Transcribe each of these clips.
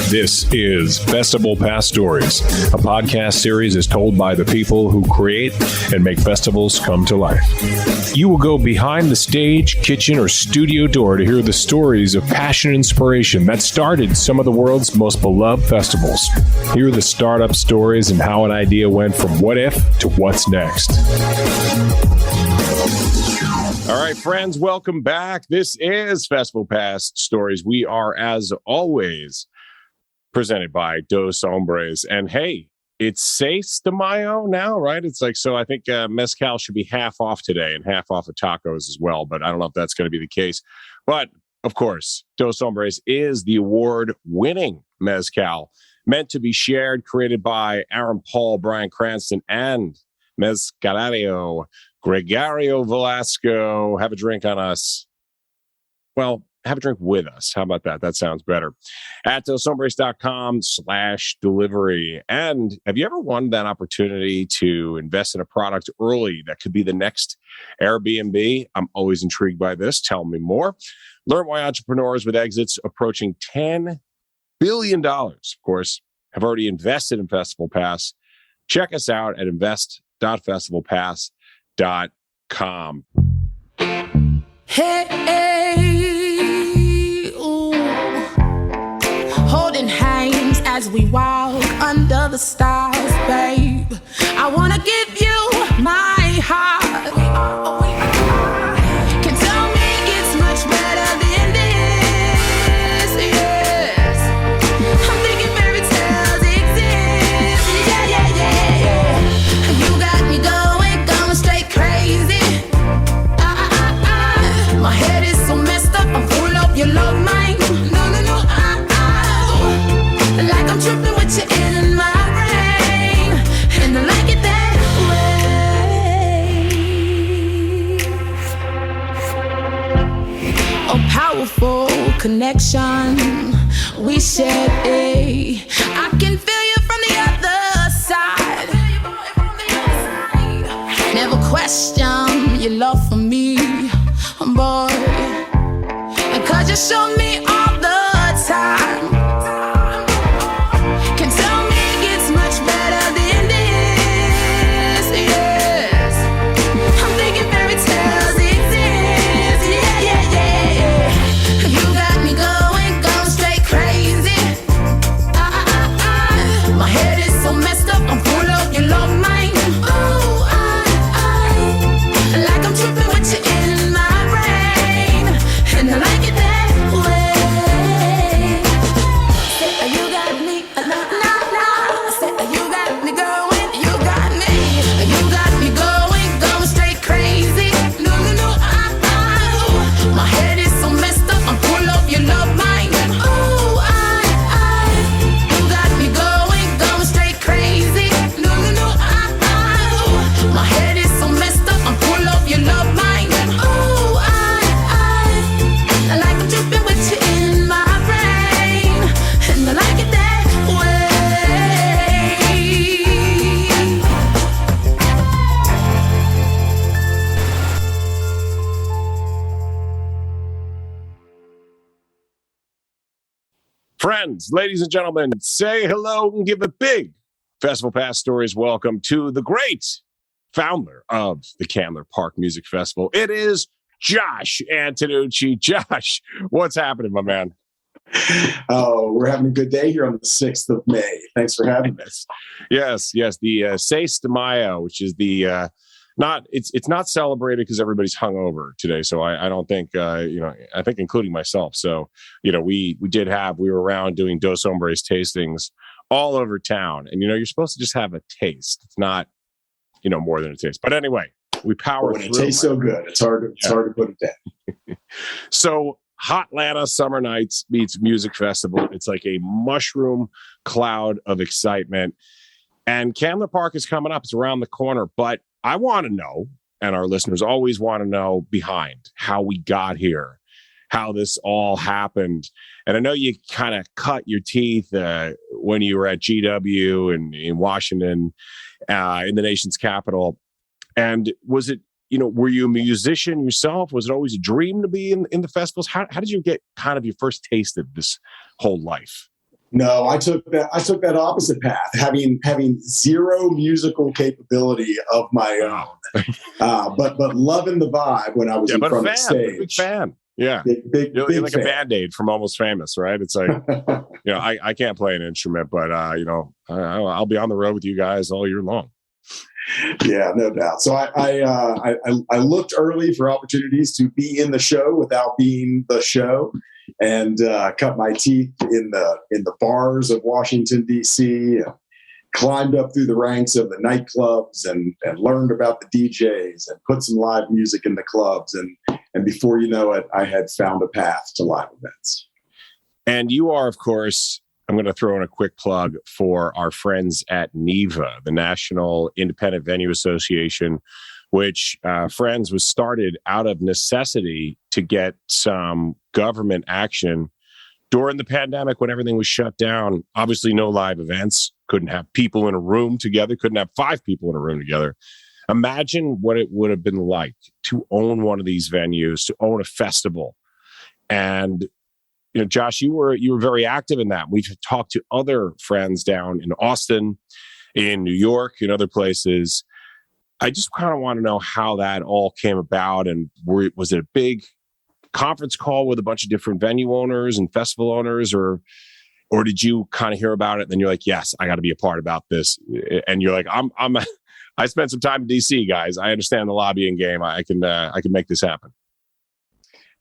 This is Festival Pass Stories, a podcast series is told by the people who create and make festivals come to life. You will go behind the stage, kitchen, or studio door to hear the stories of passion and inspiration that started some of the world's most beloved festivals. Hear the startup stories and how an idea went from what if to what's next. All right, friends, welcome back. This is Festival Pass Stories. We are, as always, presented by Dos Hombres. And hey, it's 6 de Mayo now, right? It's like, so I think mezcal should be half off today and half off of tacos as well. But I don't know if that's going to be the case. But of course, Dos Hombres is the award-winning mezcal meant to be shared, created by Aaron Paul, Brian Cranston, and Mezcalario Gregario Velasco. Have a drink on us. Well, have a drink with us. How about that? That sounds better. At doshombres.com/delivery. And have you ever wanted that opportunity to invest in a product early that could be the next Airbnb? I'm always intrigued by this. Tell me more. Learn why entrepreneurs with exits approaching $10 billion, of course, have already invested in Festival Pass. Check us out at invest.festivalpass.com. Hey, ooh, holding hands as we walk under the stars, babe. I wanna give you my heart. Can tell me it gets much better than this, yes. I'm thinking fairy tales exist, yeah. You got me going straight crazy. My head is so messed up, I'm full of your love, mine. No, like I'm tripping with you in my brain, and I like it that way. A powerful connection we share. I can feel you from the other side. Never question your love for me, boy, because you show me all the time. Can tell me it gets much better than this, yes. I'm thinking fairy tales exist, yeah. You got me going straight crazy. My head is so messed up, I'm full of your love, mine. Ooh, like I'm tripping with you in my brain, and I like it that way. Say you got me, Say you got me going, you got me going straight crazy. No, my head is so messed up, I'm full of your love, mine. Ooh, you got me going straight crazy. No, my head is so messed up, I'm full of your love, mine. Ooh, I like I'm dripping with you in my brain, and I like it that way. Friends, ladies and gentlemen, say hello and give a big Festival Pass Stories welcome to the great founder of the Candler Park Music Festival. It is Josh Antenucci. Josh, what's happening, my man? Oh, we're having a good day here on the 6th of May. Thanks for having us. Yes. The 6 de Mayo, which is the it's not celebrated because everybody's hungover today. So I don't think I think including myself. So we were around doing Dos Hombres tastings all over town, and you're supposed to just have a taste. It's not more than a taste. But anyway, we power through. It tastes so good. It's hard to put it down. So Hotlanta Summer Nights meets Music Festival. It's like a mushroom cloud of excitement. And Candler Park is coming up. It's around the corner. But I want to know, and our listeners always want to know behind how we got here, how this all happened. And I know you kind of cut your teeth when you were at GW and in Washington, in the nation's capital. And was it were you a musician yourself? Was it always a dream to be in the festivals? How did you get kind of your first taste of this whole life? No, I took that opposite path, having zero musical capability of my own, but loving the vibe when I was in front of the stage. Big fan. Yeah, big you're like fan. a Band-Aid from Almost Famous, right? It's like, I can't play an instrument, but I'll be on the road with you guys all year long. Yeah, no doubt. So I looked early for opportunities to be in the show without being the show, and cut my teeth in the bars of Washington D.C. Climbed up through the ranks of the nightclubs and learned about the DJs and put some live music in the clubs, and before you know it, I had found a path to live events. And you are, of course, I'm going to throw in a quick plug for our friends at NIVA, the National Independent Venue Association, which, friends, was started out of necessity to get some government action during the pandemic when everything was shut down. Obviously, no live events, couldn't have people in a room together, couldn't have 5 people in a room together. Imagine what it would have been like to own one of these venues, to own a festival. And Josh, you were very active in that. We've talked to other friends down in Austin, in New York, in other places. I just kind of want to know how that all came about, and was it a big conference call with a bunch of different venue owners and festival owners, or did you kind of hear about it and then you're like, yes, I got to be a part about this, and you're like, I spent some time in DC, guys. I understand the lobbying game. I can make this happen.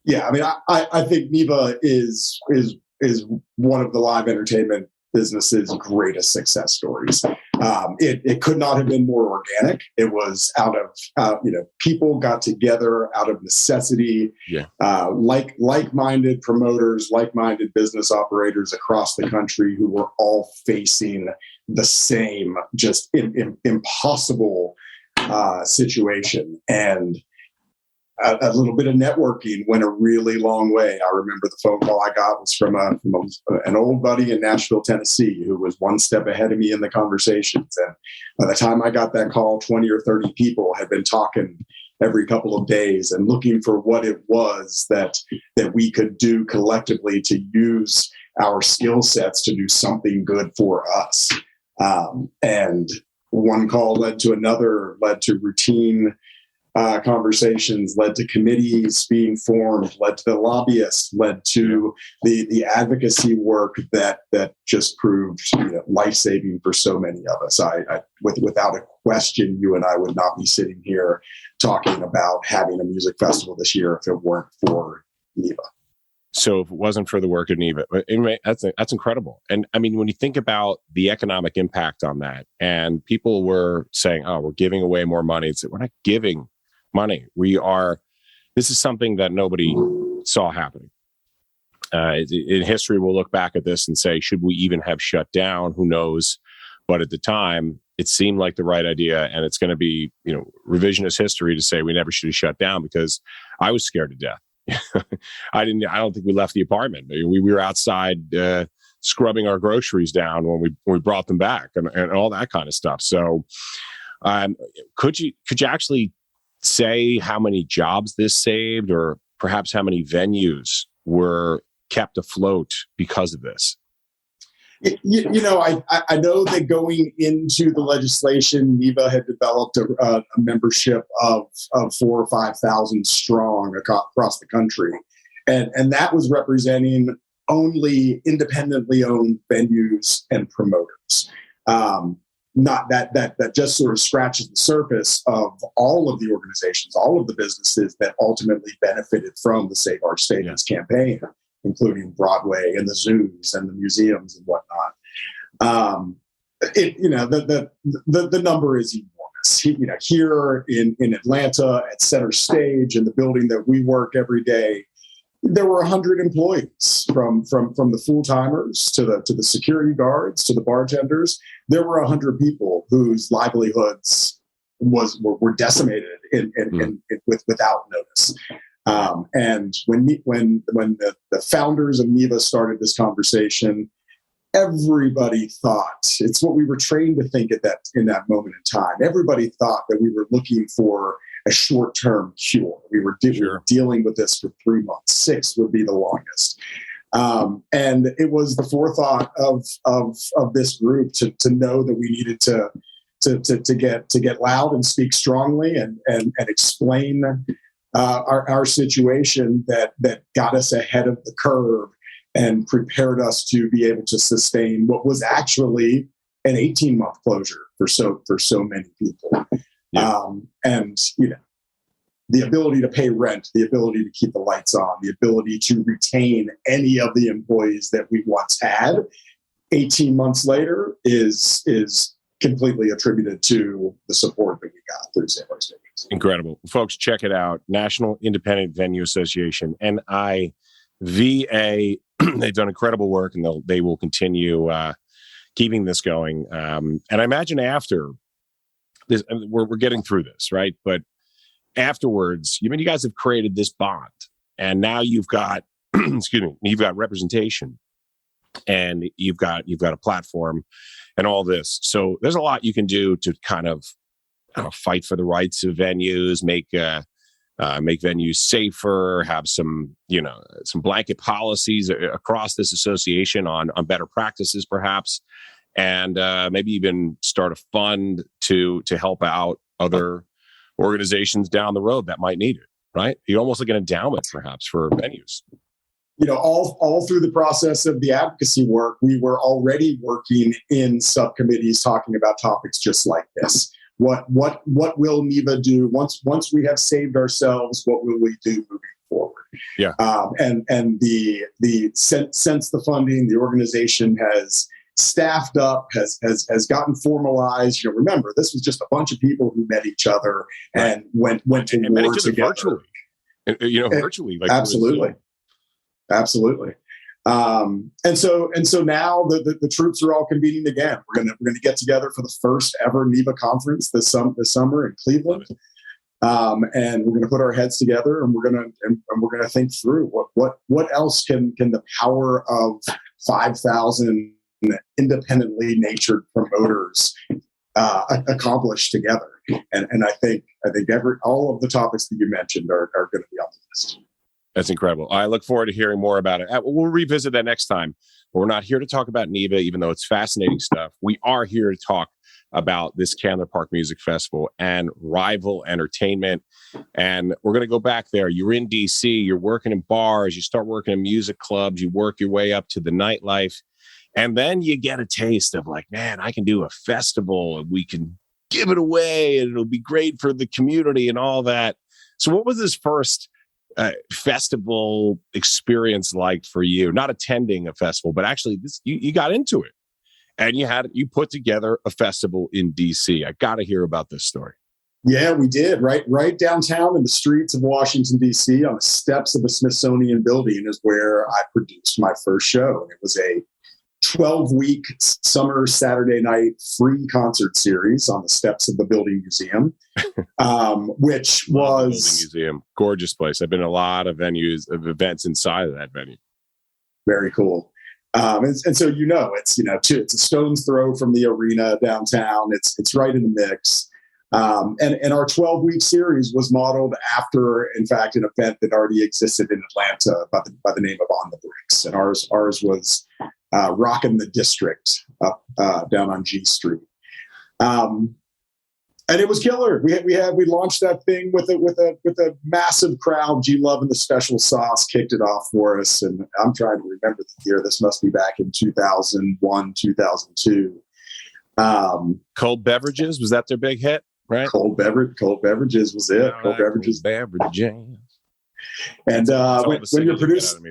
Yeah, I mean, I think NIVA is one of the live entertainment business's greatest success stories. It could not have been more organic. It was out of people got together out of necessity. Yeah, like-minded promoters, like-minded business operators across the country who were all facing the same just impossible situation, and a little bit of networking went a really long way. I remember the phone call I got was from an old buddy in Nashville, Tennessee, who was one step ahead of me in the conversations. And by the time I got that call, 20 or 30 people had been talking every couple of days and looking for what it was that we could do collectively to use our skill sets to do something good for us. And one call led to another, led to routine conversations, led to committees being formed, led to the lobbyists, led to the advocacy work that just proved life-saving for so many of us. Without a question, you and I would not be sitting here talking about having a music festival this year if it weren't for NIVA. So if it wasn't for the work of NIVA, anyway, that's incredible. And I mean, when you think about the economic impact on that, and people were saying, "Oh, we're giving away more money," it's we're not giving money. This is something that nobody saw happening. In history, we'll look back at this and say, should we even have shut down? Who knows? But at the time, it seemed like the right idea, and it's going to be, revisionist history to say we never should have shut down, because I was scared to death. I don't think we left the apartment. We were outside scrubbing our groceries down when we brought them back, and all that kind of stuff. So, could you actually say how many jobs this saved, or perhaps how many venues were kept afloat because of this? I know that going into the legislation, NIVA had developed a membership of 4,000 or 5,000 strong across the country, and that was representing only independently owned venues and promoters. Not that just sort of scratches the surface of all of the organizations, all of the businesses that ultimately benefited from the Save Our Stadiums campaign, including Broadway and the zoos and the museums and whatnot. The number is enormous. Here in Atlanta at Center Stage, in the building that we work every day, there were 100 employees from the full-timers to the security guards to the bartenders. There were 100 people whose livelihoods were decimated without notice. And when the founders of NIVA started this conversation, everybody thought, it's what we were trained to think in that moment in time. Everybody thought that we were looking for a short-term cure. We were dealing with this for 3 months. 6 would be the longest. And it was the forethought of this group to know that we needed to get loud and speak strongly and explain our situation that got us ahead of the curve and prepared us to be able to sustain what was actually an 18-month closure for so many people. Yeah. And the ability to pay rent, the ability to keep the lights on, the ability to retain any of the employees that we once had 18 months later is completely attributed to the support that we got through St. Louis Stadiums. Incredible. Folks, check it out. National Independent Venue Association, NIVA. They've done incredible work, and they will continue keeping this going. And I imagine after this, we're getting through this, right? But afterwards, you guys have created this bond, and now you've got, you've got representation, and you've got a platform, and all this. So there's a lot you can do to kind of fight for the rights of venues, make venues safer, have some blanket policies across this association on better practices, perhaps, and maybe even start a fund to help out other organizations down the road that might need it, right? You almost like an endowment, perhaps, for venues. All through the process of the advocacy work, we were already working in subcommittees talking about topics just like this. What will NIVA do once we have saved ourselves? What will we do moving forward? Yeah. And since the funding, the organization has staffed up, has gotten formalized. Remember, this was just a bunch of people who met each other and went to war together virtually. Like Absolutely. And so now the troops are all convening again. We're gonna get together for the first ever NIVA conference this summer in Cleveland, and we're gonna put our heads together and we're gonna think through what else can the power of 5,000 independently natured promoters accomplish together. And I think all of the topics that you mentioned are going to be on the list. That's incredible. I look forward to hearing more about it. We'll revisit that next time. We're not here to talk about NIVA, even though it's fascinating stuff. We are here to talk about this Candler Park Music Festival and Rival Entertainment. And we're going to go back there. You're in DC, you're working in bars, you start working in music clubs, you work your way up to the nightlife. And then you get a taste of like, man, I can do a festival and we can give it away and it'll be great for the community and all that. So what was this first festival experience like for you? Not attending a festival, but actually you got into it and you put together a festival in DC. I got to hear about this story. Yeah, we did. Right downtown in the streets of Washington, D.C., on the steps of the Smithsonian building is where I produced my first show. And it was a 12-week summer Saturday night free concert series on the steps of the Building Museum, which was Building Museum, gorgeous place. I've been in a lot of events inside of that venue. Very cool. And so it's a stone's throw from the arena downtown. It's right in the mix. And our 12-week series was modeled after, in fact, an event that already existed in Atlanta by the name of On the Bricks. And ours was Rockin' the District up down on G Street. And it was killer. We launched that thing with a massive crowd. G Love and the Special Sauce kicked it off for us. And I'm trying to remember the year. This must be back in 2001, 2002. Cold Beverages, was that their big hit? Right. Cold Beverages was it. Cold Beverages. And when you're producing,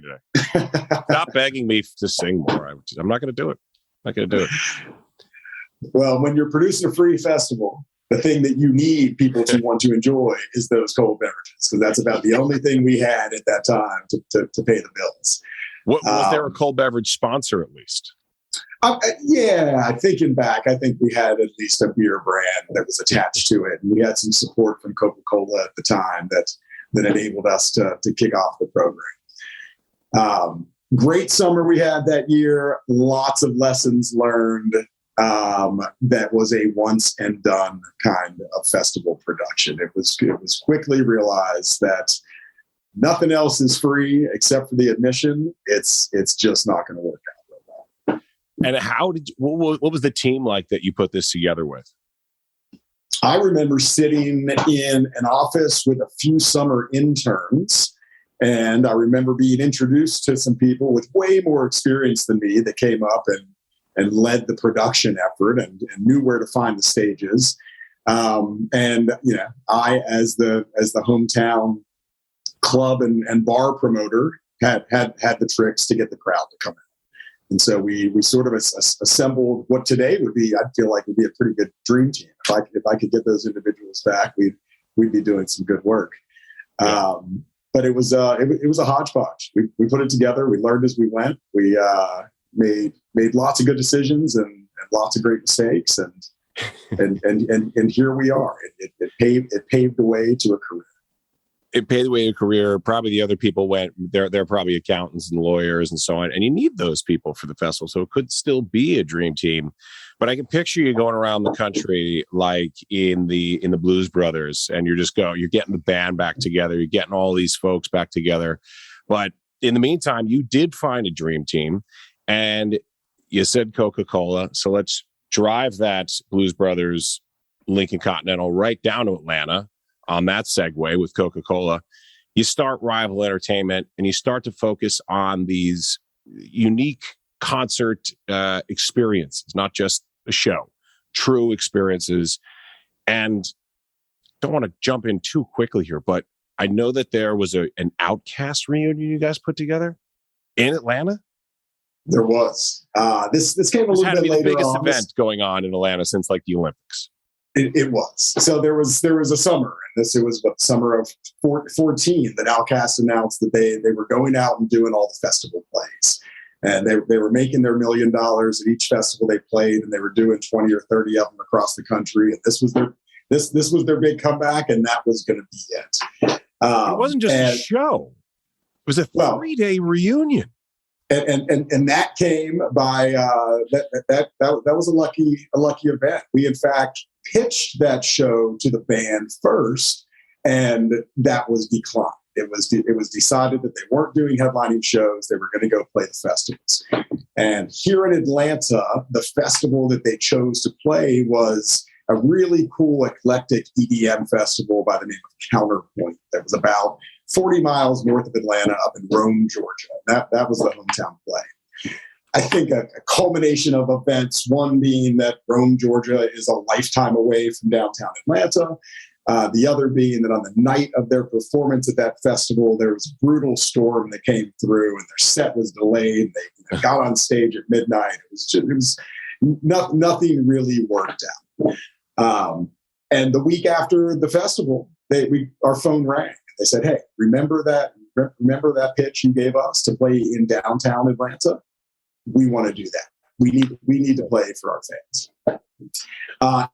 stop begging me to sing more. I'm not going to do it. Well, when you're producing a free festival, the thing that you need people to want to enjoy is those cold beverages, because that's about the only thing we had at that time to pay the bills. Was there a cold beverage sponsor at least? Thinking back, I think we had at least a beer brand that was attached to it. And we had some support from Coca-Cola at the time that enabled us to kick off the program. great summer we had that year. Lots of lessons learned. That was a once and done kind of festival production. It was quickly realized that nothing else is free except for the admission. It's just not going to work out real well. And what was the team like that you put this together with? I remember sitting in an office with a few summer interns, and I remember being introduced to some people with way more experience than me that came up and led the production effort and knew where to find the stages. And I, as the hometown club and bar promoter, had the tricks to get the crowd to come in. And so we sort of assembled what today would be, I feel like, would be a pretty good dream team. If I could get those individuals back, we'd be doing some good work. But it was a hodgepodge. We put it together. We learned as we went. We made lots of good decisions and lots of great mistakes, and here we are. It paved the way to a career. It paved the way to a career. Probably the other people went. They're probably accountants and lawyers and so on. And you need those people for the festival, so it could still be a dream team. But I can picture you going around the country like in the Blues Brothers, and you're getting the band back together. You're getting all these folks back together. But in the meantime, you did find a dream team. And you said Coca-Cola, so let's drive that Blues Brothers Lincoln Continental right down to Atlanta on that segue with Coca-Cola. You start Rival Entertainment, and you start to focus on these unique concert experiences, not just a show, true experiences. And don't want to jump in too quickly here, but I know that there was an Outkast reunion you guys put together in Atlanta. There was. This came a little bit later on. The biggest event going on in Atlanta since like the Olympics. It was. So there was a summer, and it was summer of 14 that Outkast announced that they were going out and doing all the festival plays, and they were making their $1 million at each festival they played, and they were doing 20 or 30 of them across the country, and this was their big comeback, and that was going to be it. It wasn't just a show; it was a 3-day reunion. And that came by that was a lucky event. We in fact pitched that show to the band first, and that was declined. It was decided that they weren't doing headlining shows. They were going to go play the festivals. And here in Atlanta, the festival that they chose to play was a really cool, eclectic EDM festival by the name of Counterpoint. That was about 40 miles north of Atlanta, up in Rome, Georgia. That was the hometown play. I think a culmination of events, one being that Rome, Georgia is a lifetime away from downtown Atlanta. The other being that on the night of their performance at that festival, there was a brutal storm that came through and their set was delayed. They got on stage at midnight. Nothing really worked out. And the week after the festival, our phone rang. They said, "Hey, remember that pitch you gave us to play in downtown Atlanta? We want to do that. We need to play for our fans."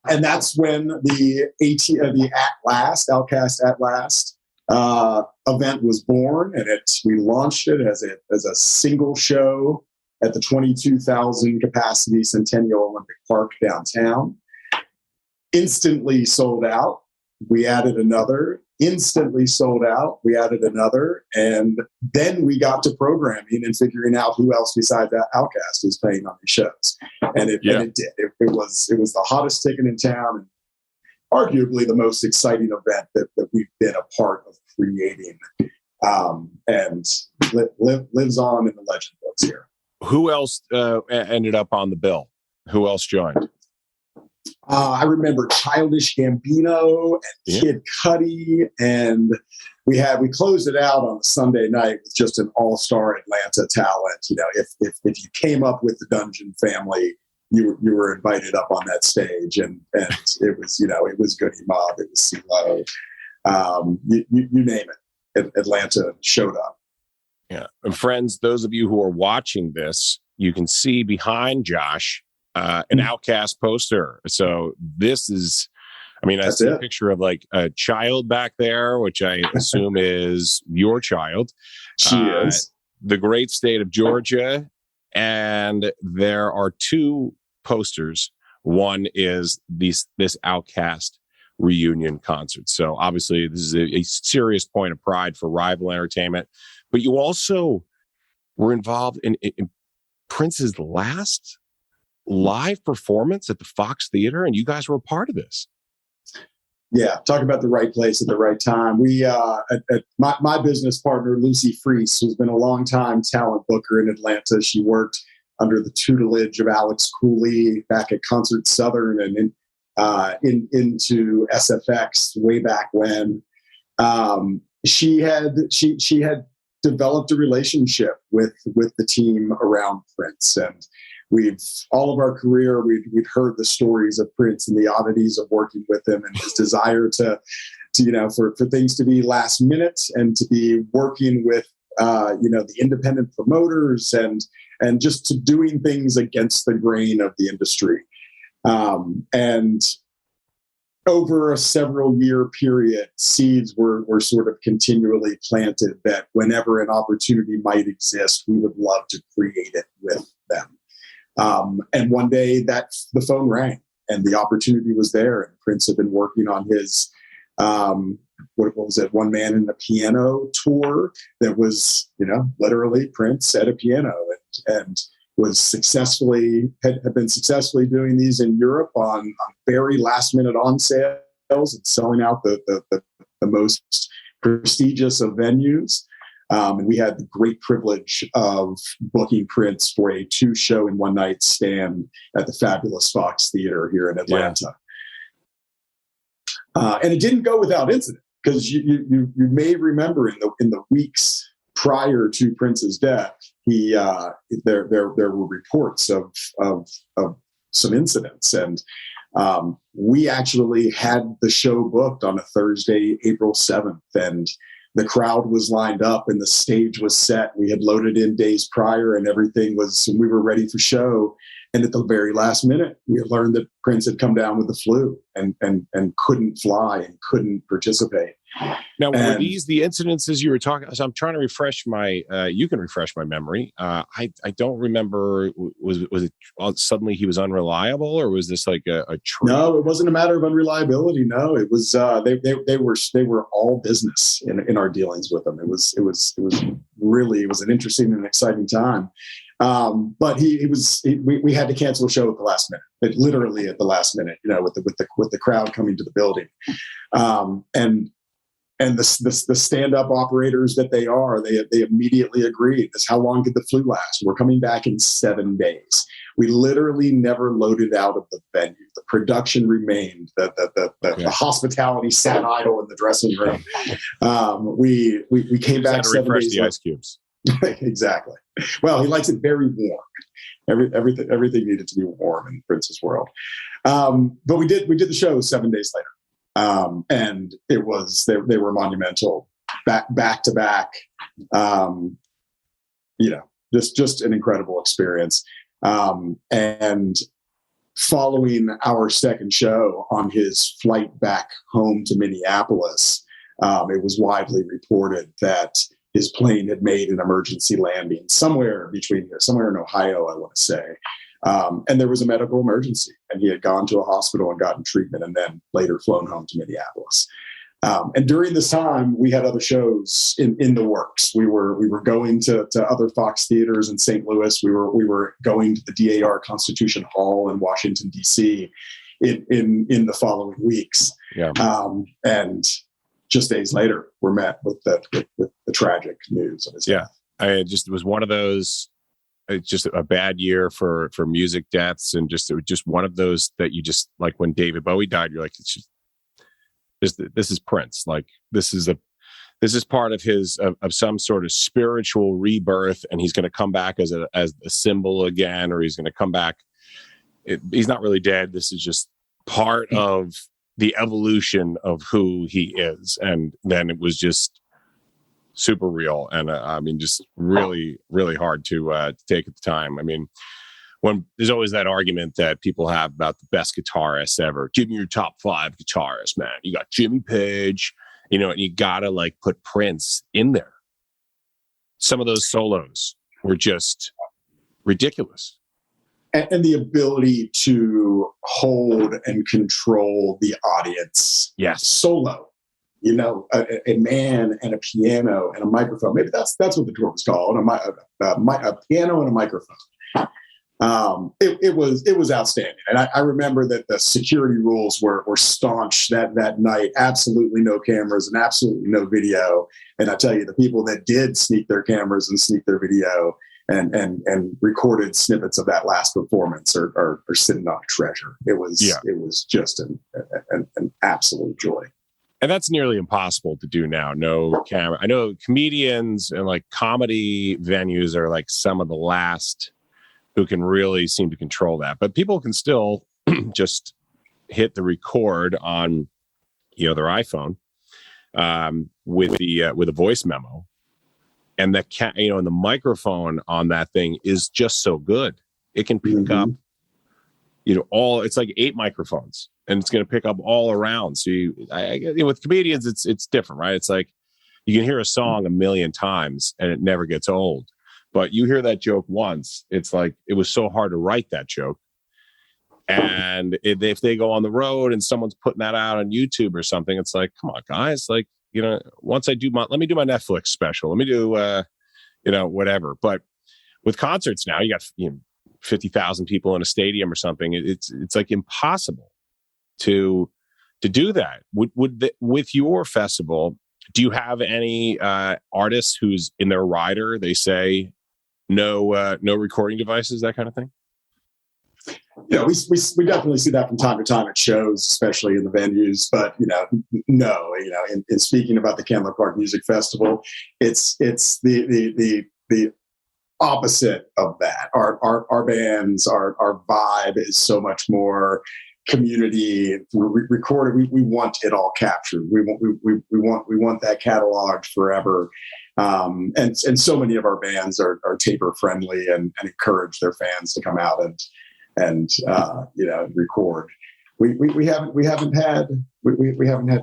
And that's when the Outkast At Last event was born, and we launched it as a single show at the 22,000 capacity Centennial Olympic Park downtown. Instantly sold out. We added another. Instantly sold out. We added another, and then we got to programming and figuring out who else besides that Outkast was playing on these shows, and it did. It was the hottest ticket in town, and arguably the most exciting event that we've been a part of creating, and lives on in the legend books here. Who else ended up on the bill? Who else joined? I remember Childish Gambino and Kid Cudi, and we closed it out on a Sunday night with just an all-star Atlanta talent. You know, if you came up with the Dungeon Family, you were invited up on that stage, and it was Goody Mob, it was CeeLo, you name it. Atlanta showed up. Yeah, and friends, those of you who are watching this, you can see behind Josh an Outkast poster. So this is, I see a picture of like a child back there, which I assume is your child. She is. the great state of Georgia, and there are two posters. One is this Outkast reunion concert. So obviously this is a serious point of pride for Rival Entertainment, but you also were involved in Prince's last live performance at the Fox Theater, and you guys were a part of this. Yeah, talk about the right place at the right time. We, my business partner, Lucy Freese, who's been a long-time talent booker in Atlanta. She worked under the tutelage of Alex Cooley back at Concert Southern and into SFX way back when. She had developed a relationship with the team around Prince, and all of our career, we'd heard the stories of Prince and the oddities of working with him, and his desire to for things to be last minute and to be working with the independent promoters and just to doing things against the grain of the industry. And over a several year period, seeds were sort of continually planted that whenever an opportunity might exist, we would love to create it with them. And one day the phone rang and the opportunity was there. And Prince had been working on his, what was it? One Man in the Piano tour that was, literally Prince at a piano and was had been successfully doing these in Europe on very last minute on sales and selling out the most prestigious of venues. And we had the great privilege of booking Prince for a 2-show and 1-night stand at the fabulous Fox Theater here in Atlanta. Yeah. And it didn't go without incident, because you may remember in the weeks prior to Prince's death, there were reports of some incidents, and we actually had the show booked on a Thursday, April 7th, and the crowd was lined up and the stage was set. We had loaded in days prior and we were ready for show. And at the very last minute, we had learned that Prince had come down with the flu and couldn't fly and couldn't participate. Now, were these the incidences you were talking? So I'm trying to refresh you can refresh my memory. I don't remember. Was it suddenly he was unreliable, or was this like a true? No, it wasn't a matter of unreliability. No, it was they were all business in our dealings with them. It was an interesting and exciting time. But we had to cancel a show at the last minute, literally at the last minute, with the crowd coming to the building. And the stand-up operators that they are, they immediately agreed. That's how long did the flu last? We're coming back in 7 days. We literally never loaded out of the venue. The production remained. The hospitality sat idle in the dressing room. We came back 7 days. The ice cubes. Exactly. Well, he likes it very warm. Everything needed to be warm in Prince's world. But we did the show 7 days later. And it was, they were monumental back to back, just an incredible experience. And following our second show on his flight back home to Minneapolis, it was widely reported that his plane had made an emergency landing somewhere in Ohio, I want to say. And there was a medical emergency, and he had gone to a hospital and gotten treatment and then later flown home to Minneapolis. And during this time, we had other shows in the works. We were going to other Fox theaters in St. Louis. We were going to the DAR Constitution Hall in Washington, D.C. in the following weeks. Yeah. And just days later, we're met with the tragic news of his death. It was one of those. It's just a bad year for music deaths, and it was just one of those that you just, like when David Bowie died, you're like, it's just this is Prince. Like this is part of his of some sort of spiritual rebirth, and he's going to come back as a symbol again, or he's going to come back. He's not really dead. This is just part of the evolution of who he is, and then it was just super real, and just really, really hard to take at the time. I mean, when there's always that argument that people have about the best guitarists ever. Give me your top 5 guitarists, man. You got Jimmy Page, and you gotta like put Prince in there. some of those solos were just ridiculous. And the ability to hold and control the audience. Yes. Solo. You know, a man and a piano and a microphone. Maybe that's what the tour was called. A piano and a microphone. It was outstanding. And I remember that the security rules were staunch that night. Absolutely no cameras and absolutely no video. And I tell you, the people that did sneak their cameras and sneak their video and recorded snippets of that last performance are sitting on a treasure. It was just an absolute joy. And that's nearly impossible to do now. No camera. I know comedians and like comedy venues are like some of the last who can really seem to control that. But people can still just hit the record on, their iPhone with a voice memo, and and the microphone on that thing is just so good. It can pick up, it's like 8 microphones, and it's going to pick up all around. So with comedians, it's different, right? It's like you can hear a song 1,000,000 times and it never gets old. But you hear that joke once, it's like it was so hard to write that joke. And if they go on the road and someone's putting that out on YouTube or something, it's like, come on, guys, like, once let me do my Netflix special. Let me do, whatever. But with concerts now, you got 50,000 people in a stadium or something. It's like impossible to do that. With your festival, do you have any artists who's in their rider? They say no recording devices, that kind of thing. Yeah, we definitely see that from time to time at shows, especially in the venues. But no, in speaking about the Candler Park Music Festival, it's the opposite of that. Our bands, our vibe is so much more community. We recorded. We want it all captured. We want that cataloged forever. And so many of our bands are taper friendly and encourage their fans to come out and record. We haven't had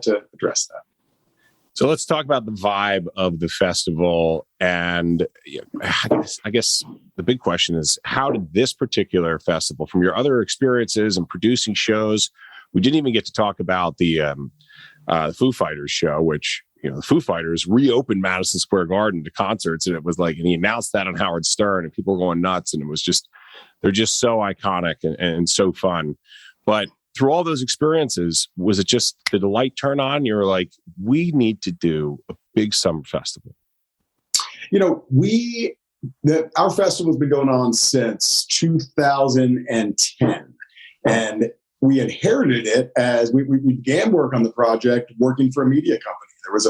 to address that. So let's talk about the vibe of the festival. And I guess the big question is, how did this particular festival, from your other experiences and producing shows, we didn't even get to talk about the Foo Fighters show, which, the Foo Fighters reopened Madison Square Garden to concerts. And it was like, and he announced that on Howard Stern, and people were going nuts. And it was just, they're just so iconic and so fun. But through all those experiences, was it just, did the light turn on? You were like, we need to do a big summer festival. Our festival's been going on since 2010, and we inherited it as we began work on the project, working for a media company.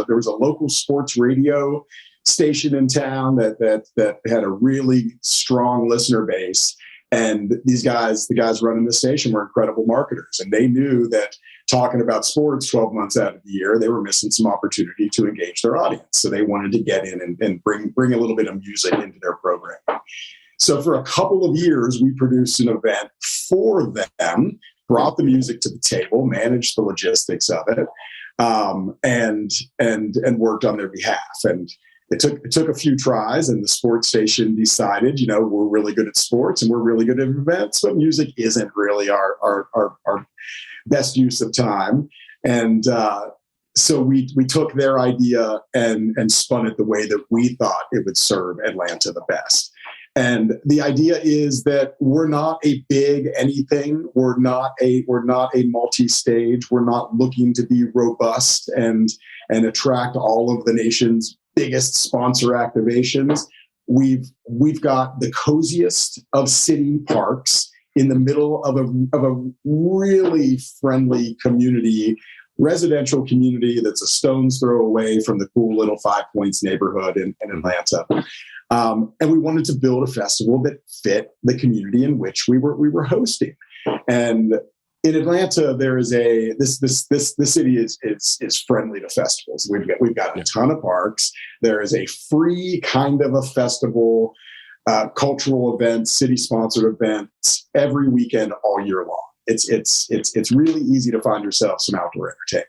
There was a local sports radio station in town that had a really strong listener base. And the guys running the station were incredible marketers. And they knew that talking about sports 12 months out of the year, they were missing some opportunity to engage their audience. So they wanted to get in and bring a little bit of music into their program. So for a couple of years, we produced an event for them, brought the music to the table, managed the logistics of it, and worked on their behalf. And it took a few tries, and the sports station decided, we're really good at sports and we're really good at events, but music isn't really our best use of time. And so we took their idea and spun it the way that we thought it would serve Atlanta the best. And the idea is that we're not a big anything. We're not a multi-stage. We're not looking to be robust and attract all of the nation's biggest sponsor activations. We've got the coziest of city parks in the middle of a really friendly community, residential community that's a stone's throw away from the cool little Five Points neighborhood in Atlanta. And we wanted to build a festival that fit the community in which we were hosting. And in Atlanta, there is this city is friendly to festivals. We've got a ton of parks. There is a free kind of a festival, cultural events, city sponsored events every weekend all year long. It's really easy to find yourself some outdoor entertainment.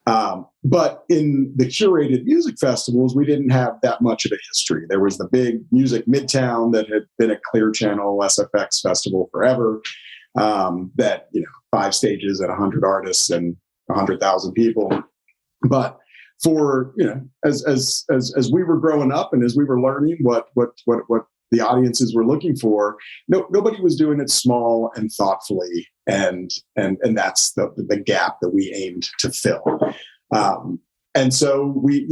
But in the curated music festivals, we didn't have that much of a history. There was the big Music Midtown that had been a Clear Channel SFX festival forever. That 5 stages and 100 artists and 100,000 people. But for as we were growing up and as we were learning what the audiences were looking for, nobody was doing it small and thoughtfully, and that's the gap that we aimed to fill. And so we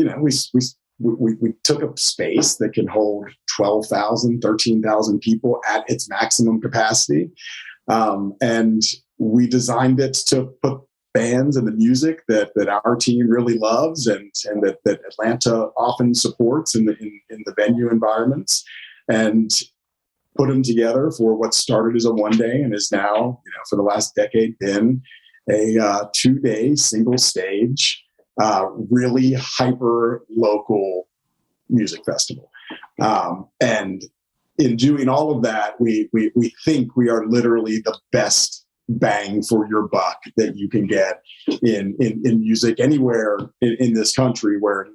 took a space that can hold 12,000, 13,000 people at its maximum capacity. And we designed it to put bands and the music that our team really loves and that Atlanta often supports in the venue environments, and put them together for what started as a one day and is now, for the last decade, been a 2-day single stage, really hyper local music festival. And in doing all of that, we think we are literally the best bang for your buck that you can get in music anywhere in this country, where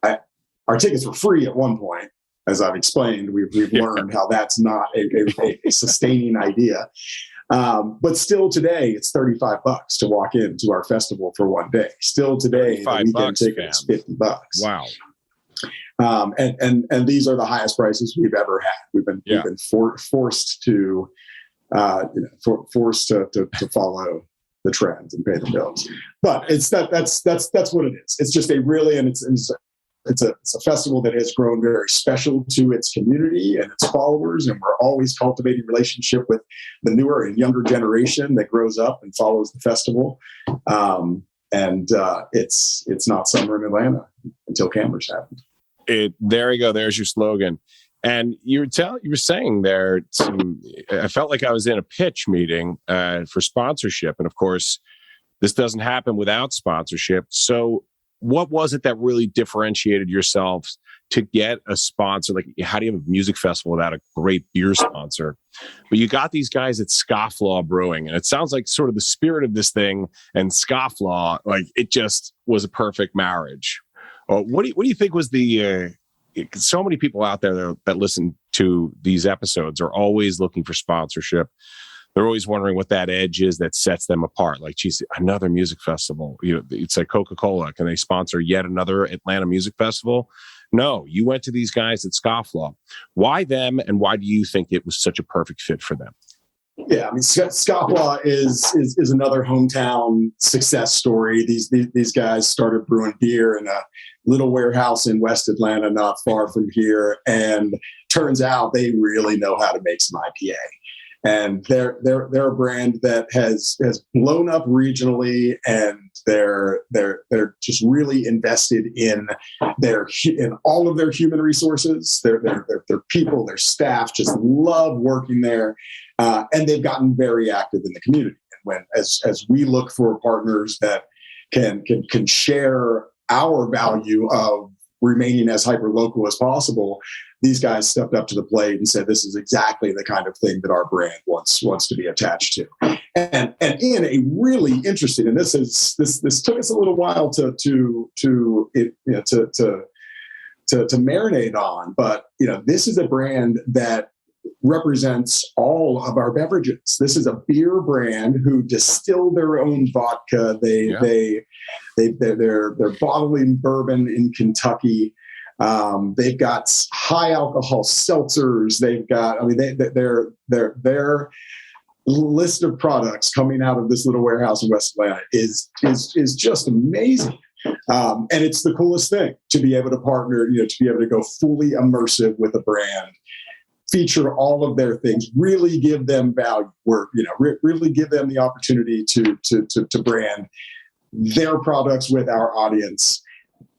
our tickets were free at one point. As I've explained, we've learned how that's not a sustaining idea. But still today, it's $35 to walk into our festival for one day. Still today, the weekend ticket is $50. Wow. And these are the highest prices we've ever had. We've been forced to follow the trends and pay the bills. But that's what it is. It's just it's a festival that has grown very special to its community and its followers, and we're always cultivating relationship with the newer and younger generation that grows up and follows the festival. And it's not summer in Atlanta until cameras happen. There you go. There's your slogan. And you were saying there, I felt like I was in a pitch meeting for sponsorship. And of course, this doesn't happen without sponsorship. So what was it that really differentiated yourselves to get a sponsor? Like, how do you have a music festival without a great beer sponsor? But you got these guys at Scofflaw Brewing, and it sounds like sort of the spirit of this thing and Scofflaw, like it just was a perfect marriage. What do you think was the so many people out there that listen to these episodes are always looking for sponsorship. They're always wondering what that edge is that sets them apart. Like, geez, another music festival. It's like Coca-Cola. Can they sponsor yet another Atlanta music festival? No, you went to these guys at Scofflaw. Why them, and why do you think it was such a perfect fit for them? Yeah, I mean, Scofflaw is another hometown success story. These guys started brewing beer in a little warehouse in West Atlanta, not far from here, and turns out they really know how to make some IPA. And they're a brand that has blown up regionally, and they're just really invested in all of their human resources. Their people, their staff just love working there, and they've gotten very active in the community. And as we look for partners that can share our value of remaining as hyper local as possible, these guys stepped up to the plate and said, "This is exactly the kind of thing that our brand wants to be attached to." And in a really interesting, and this took us a little while to marinate on, but this is a brand that represents all of our beverages. This is a beer brand who distill their own vodka. They're bottling bourbon in Kentucky. They've got high alcohol seltzers. They've got, their list of products coming out of this little warehouse in West Atlanta is just amazing. And it's the coolest thing to be able to partner, to be able to go fully immersive with a brand, feature all of their things, really give them value, really give them the opportunity to brand their products with our audience,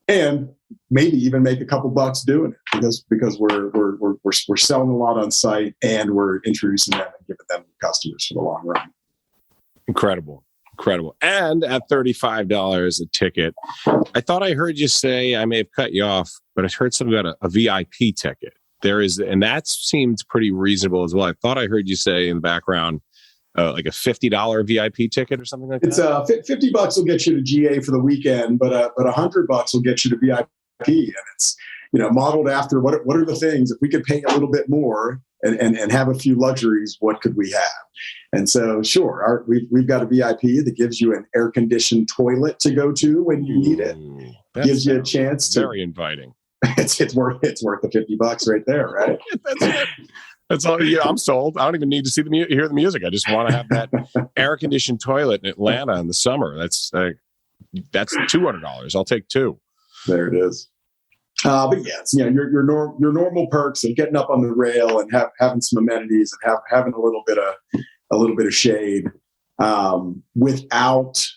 and maybe even make a couple bucks doing it because we're selling a lot on site, and we're introducing them and giving them customers for the long run. Incredible. And at $35 a ticket, I thought I heard you say, I may have cut you off, but I heard something about a VIP ticket. There is, and that seems pretty reasonable as well. I thought I heard you say in the background like a $50 VIP ticket or something like It's that? $50 will get you to GA for the weekend, but $100 will get you to VIP, and it's modeled after what are the things, if we could pay a little bit more and have a few luxuries, what could we have? And so, sure, we've got a VIP that gives you an air conditioned toilet to go to when you need it. Gives you a chance to. Very inviting. It's worth the $50 right there, right? That's all. Yeah, I'm sold. I don't even need to see hear the music. I just want to have that air conditioned toilet in Atlanta in the summer. That's $200. I'll take two. There it is. But yeah, it's, your normal perks of getting up on the rail and having some amenities and having a little bit of shade, without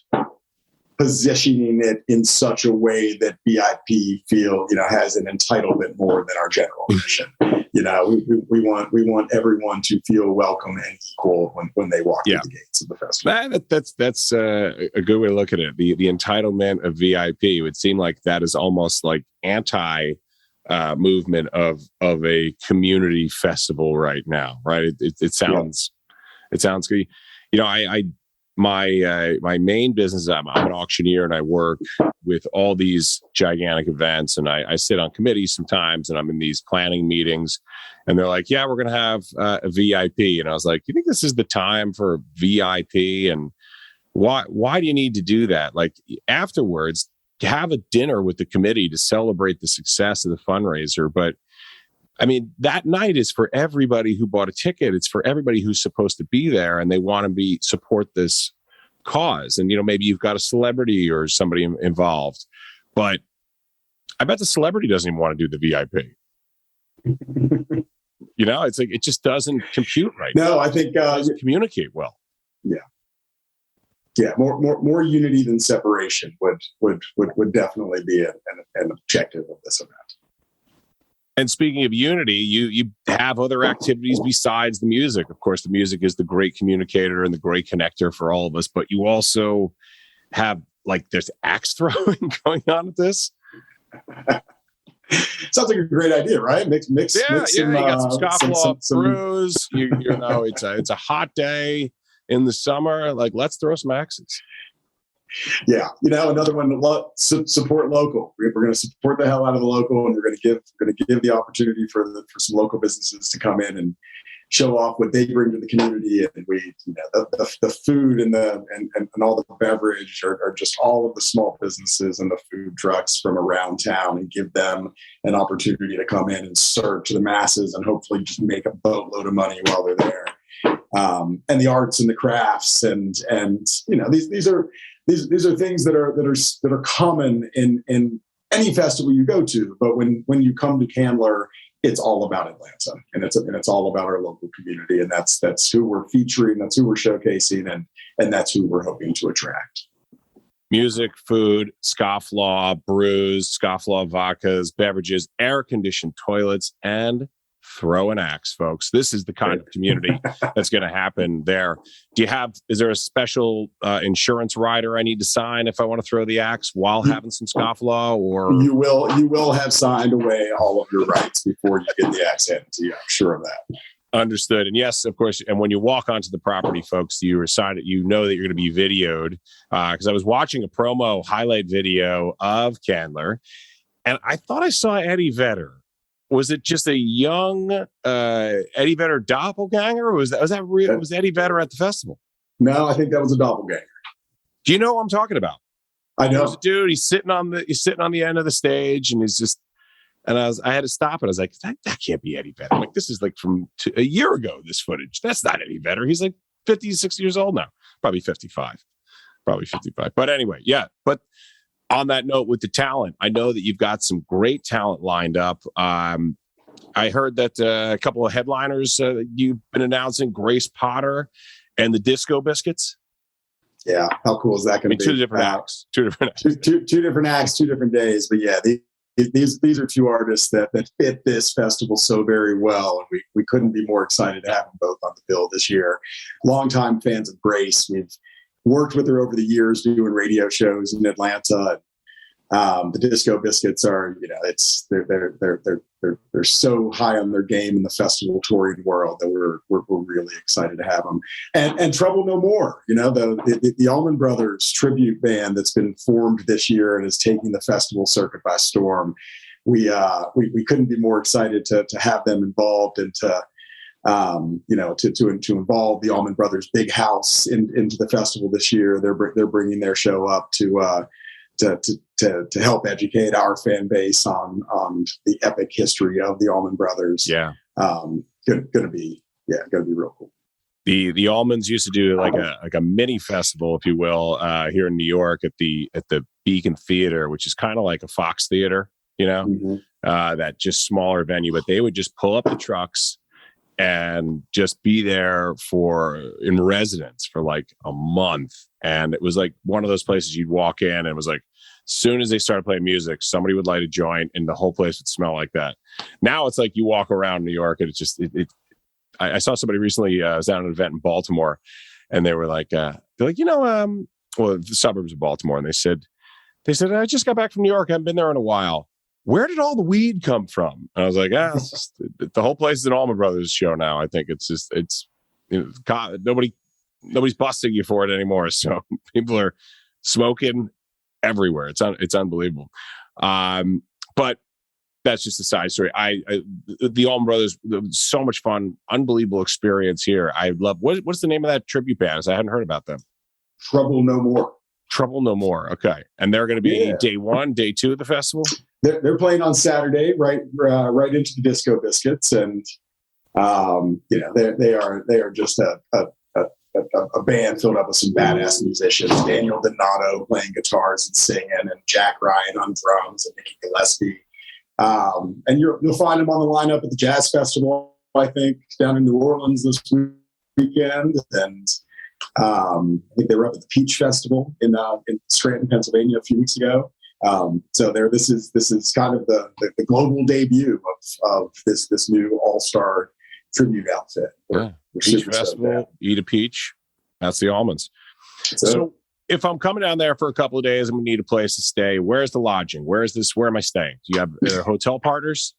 positioning it in such a way that VIP has an entitlement more than our general admission. We want everyone to feel welcome and equal when they walk through the gates of the festival. That's a good way to look at it. The entitlement of VIP, it would seem like that is almost like anti movement of a community festival right now, right? It sounds good. My main business, I'm an auctioneer, and I work with all these gigantic events, and I sit on committees sometimes, and I'm in these planning meetings, and they're like, yeah, we're going to have a VIP. And I was like, you think this is the time for VIP? And why do you need to do that? Like, afterwards, have a dinner with the committee to celebrate the success of the fundraiser. But I mean, that night is for everybody who bought a ticket. It's for everybody who's supposed to be there, and they want to support this cause. And, maybe you've got a celebrity or somebody involved, but I bet the celebrity doesn't even want to do the VIP. It's like, it just doesn't compute right now. No, I think it doesn't communicate well. Yeah. More unity than separation would definitely be an objective of this event. And speaking of unity, you have other activities besides the music. Of course, the music is the great communicator and the great connector for all of us, but you also have, there's axe throwing going on at this. Sounds like a great idea, right? Mix some, you got some scofflaw brews. It's a hot day in the summer. Let's throw some axes. Yeah, another one, support local. We're going to support the hell out of the local, and we're going to give the opportunity for some local businesses to come in and show off what they bring to the community. And we, the food and all the beverage are just all of the small businesses and the food trucks from around town, and give them an opportunity to come in and serve to the masses and hopefully just make a boatload of money while they're there. And the arts and the crafts and these are things that are common in any festival you go to. But when you come to Candler, it's all about Atlanta, and it's all about our local community, and that's who we're featuring, that's who we're showcasing, and that's who we're hoping to attract. Music, food, scofflaw brews, scofflaw vodkas, beverages, air-conditioned toilets, and throw an axe, folks. This is the kind of community that's going to happen there. Is there a special insurance rider I need to sign if I want to throw the axe while having some scofflaw? Or you will have signed away all of your rights before you get the axe handed to you. I'm sure of that. Understood. And yes, of course. And when you walk onto the property, folks, you are signed. You know that you're going to be videoed. Because I was watching a promo highlight video of Candler, and I thought I saw Eddie Vedder. Was it just a young Eddie Vedder doppelganger? Or was that real? Was Eddie Vedder at the festival? No, I think that was a doppelganger. Do you know what I'm talking about? I know. There's a dude. He's sitting on the end of the stage, and he's just. And I had to stop it. I was like, that can't be Eddie Vedder. Like, this is like from a year ago. This footage. That's not Eddie Vedder. He's like 50, 60 years old now. Probably 55. But anyway, yeah. But on that note, with the talent, I know that you've got some great talent lined up. I heard that a couple of headliners you've been announcing, Grace Potter and the Disco Biscuits. Yeah, how cool is that going to be? Two different acts. Two different acts, 2 different days. But yeah, these are 2 artists that fit this festival so very well, and we couldn't be more excited to have them both on the bill this year. Longtime fans of Grace. We've worked with her over the years doing radio shows in Atlanta. The Disco Biscuits are, they're so high on their game in the festival touring world that we're really excited to have them. And Trouble No More, the Allman Brothers tribute band that's been formed this year and is taking the festival circuit by storm. We couldn't be more excited to have them involved and to involve the Allman Brothers Big House into the festival this year. They're bringing their show up to help educate our fan base on the epic history of the Allman Brothers. Yeah, gonna be real cool. The Allmans used to do like a mini festival, if you will, here in New York at the Beacon Theater, which is kind of like a Fox Theater, that just smaller venue. But they would just pull up the trucks and just be there in residence for like a month. And it was like one of those places you'd walk in and it was like, as soon as they started playing music, somebody would light a joint and the whole place would smell like that. Now it's like you walk around New York and it's just, I saw somebody recently, I was at an event in Baltimore and they were like, the suburbs of Baltimore. And they said, I just got back from New York. I haven't been there in a while. Where did all the weed come from? And I was like, the whole place is an Allman Brothers show now. I think nobody's busting you for it anymore. So people are smoking everywhere. It's unbelievable. But that's just a side story. The Allman Brothers, so much fun, unbelievable experience here. I love, what's the name of that tribute band? I hadn't heard about them. Trouble No More. Trouble No More. Okay. And they're going to be day 1, day 2 of the festival? They're playing on Saturday, right into the Disco Biscuits. And, they are just a band filled up with some badass musicians. Daniel Donato playing guitars and singing, and Jack Ryan on drums, and Mickey Gillespie. And you'll find them on the lineup at the Jazz Festival, I think, down in New Orleans this weekend. And I think they were up at the Peach Festival in Scranton, Pennsylvania a few weeks ago. So this is kind of the global debut of this new all-star tribute outfit. Peach Festival, eat a peach. That's the Allmans. So if I'm coming down there for a couple of days and we need a place to stay, where's the lodging? Where am I staying? Do you have hotel partners?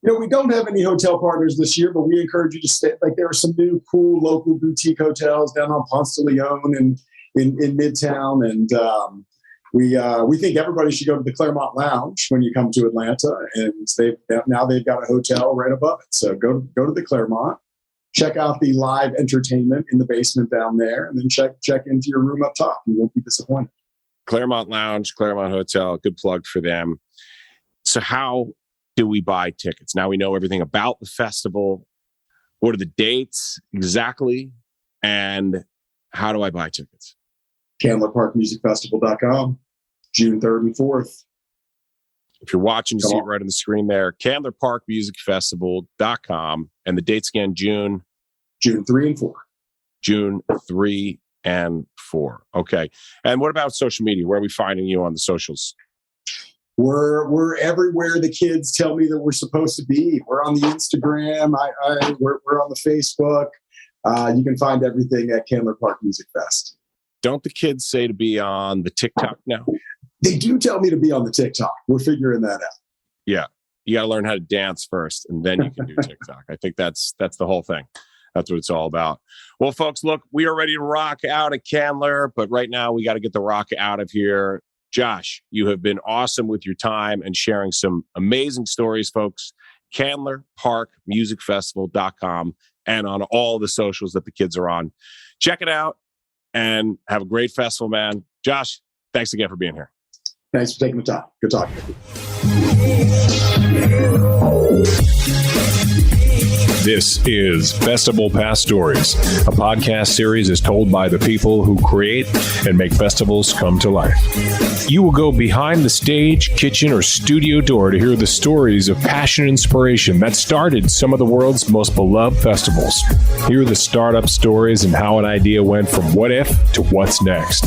We don't have any hotel partners this year, but we encourage you to stay. Like, there are some new cool local boutique hotels down on Ponce de Leon and in Midtown. And we think everybody should go to the Claremont Lounge when you come to Atlanta. And they've got a hotel right above it. So go to the Claremont, check out the live entertainment in the basement down there, and then check into your room up top. You won't be disappointed. Claremont Lounge, Claremont Hotel, good plug for them. So how do we buy tickets? Now we know everything about the festival. What are the dates exactly? And how do I buy tickets? CandlerParkMusicFestival.com, June 3rd and 4th. If you're watching, you see it right on the screen there. CandlerParkMusicFestival.com. And the dates again, June 3 and 4. June 3 and 4. Okay. And what about social media? Where are we finding you on the socials? We're everywhere the kids tell me that we're supposed to be. We're on the Instagram. We're on the Facebook. You can find everything at Candler Park Music Fest. Don't the kids say to be on the TikTok now? They do tell me to be on the TikTok. We're figuring that out. Yeah. You got to learn how to dance first, and then you can do TikTok. I think that's the whole thing. That's what it's all about. Well, folks, look, we are ready to rock out at Candler, but right now we got to get the rock out of here. Josh, you have been awesome with your time and sharing some amazing stories, folks. CandlerParkMusicFestival.com and on all the socials that the kids are on. Check it out and have a great festival, man. Josh, thanks again for being here. Thanks for taking the time. Good talking to you. This is Festival Past Stories, a podcast series is told by the people who create and make festivals come to life. You will go behind the stage, kitchen, or studio door to hear the stories of passion and inspiration that started some of the world's most beloved festivals. Hear the startup stories and how an idea went from what if to what's next.